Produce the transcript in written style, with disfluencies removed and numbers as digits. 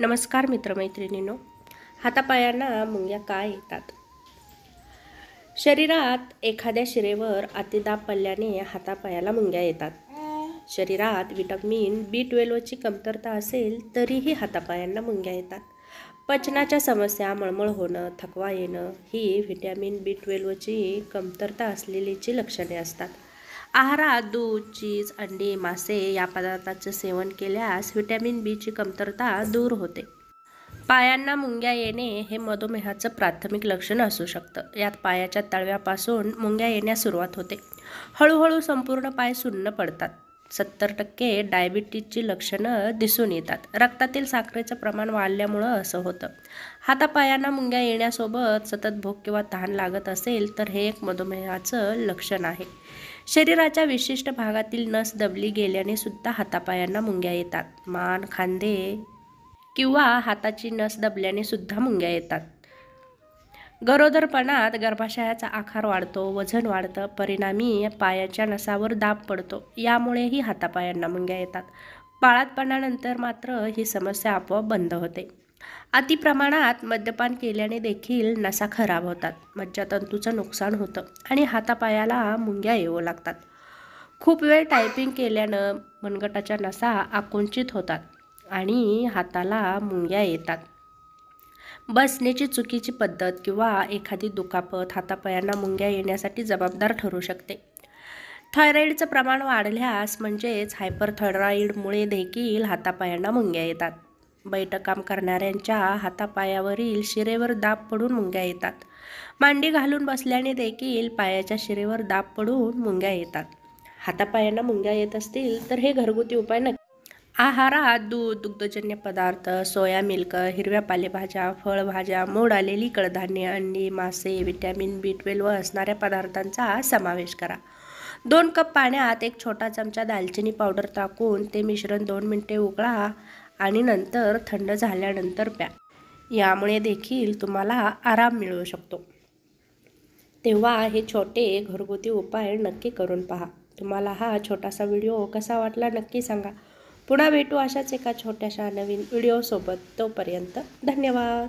नमस्कार मित्रमैत्रिणींनो, हातापायांना मुंग्या काय येतात? शरीरात एखाद्या शिरेवर अतिदाब पडल्याने हातापायाला मुंग्या येतात. शरीरात विटामिन B12ची कमतरता असेल तरीही हातापायांना मुंग्या येतात. पचनाच्या समस्या, मळमळ होणं, थकवा येणं ही व्हिटॅमिन B12ची कमतरता असलेलीची लक्षणे असतात. आहारात दूध, चीज, अंडी, मासे या पदार्थांचं सेवन केल्यास व्हिटॅमिन Bची कमतरता दूर होते. पायांना मुंग्या येणे हे मधुमेहाचं प्राथमिक लक्षण असू शकतं. यात पायाच्या तळव्यापासून मुंग्या येण्यास सुरुवात होते. हळूहळू संपूर्ण पाय सुन्न पडतात. 70% डायबिटीजची लक्षणं दिसून येतात. रक्तातील साखरेचं प्रमाण वाढल्यामुळं असं होतं. हातापायांना मुंग्या येण्यासोबत सतत भूक किंवा तहान लागत असेल तर हे एक मधुमेहाचं लक्षण आहे. शरीराच्या विशिष्ट भागातील नस दबली गेल्याने सुद्धा हातापायांना मुंग्या येतात. मान, खांदे किंवा हाताची नस दबल्याने सुद्धा मुंग्या येतात. गरोदरपणात गर्भाशयाचा आकार वाढतो, वजन वाढतं, परिणामी पायाच्या नसावर दाब पडतो. यामुळेही हातापायांना मुंग्या येतात. बाळंतपणानंतर मात्र ही समस्या आपोआप बंद होते. अतिप्रमाणात मद्यपान केल्याने देखील नसा खराब होतात, मज्जातंतूचं नुकसान होतं आणि हातापायाला मुंग्या येऊ लागतात. खूप वेळ टायपिंग केल्यानं मनगटाच्या नसा आकुंचित होतात आणि हाताला मुंग्या येतात. बसण्याची चुकीची पद्धत किंवा एखादी दुखापत हातापायांना मुंग्या येण्यासाठी जबाबदार ठरू शकते. थायरॉईडचं प्रमाण वाढल्यास म्हणजेच हायपरथायरॉईडमुळे देखील हातापायांना मुंग्या येतात. बैठक काम करणाऱ्यांच्या हातापायावरील शिरेवर दाब पडून मुंग्या येतात. मांडी घालून बसल्याने देखील पायाच्या शिरेवर दाब पडून मुंग्या येतात. हातापायांना मुंग्या येत असतील तर हे घरगुती उपाय नक्की. आहारात दूध, दुग्धजन्य पदार्थ, सोया मिल्क, हिरव्या पालेभाज्या, फळभाज्या, मोड आलेली कडधान्ये, अंडी, मासे, व्हिटॅमिन B12 असणाऱ्या पदार्थांचा समावेश करा. 2 कप पाण्यात 1 छोटा चमचा दालचिनी पावडर टाकून ते मिश्रण 2 मिनिटे उकळा आणि नंतर थंड झाल्यानंतर प्या. यामुळे देखील तुम्हाला आराम मिळू शकतो. तेव्हा हे छोटे घरगुती उपाय नक्की करून पहा. तुम्हाला हा छोटासा व्हिडिओ कसा वाटला नक्की सांगा. पुन्हा भेटू अशाच एका छोट्याशा नवीन व्हिडिओसोबत. तोपर्यंत धन्यवाद.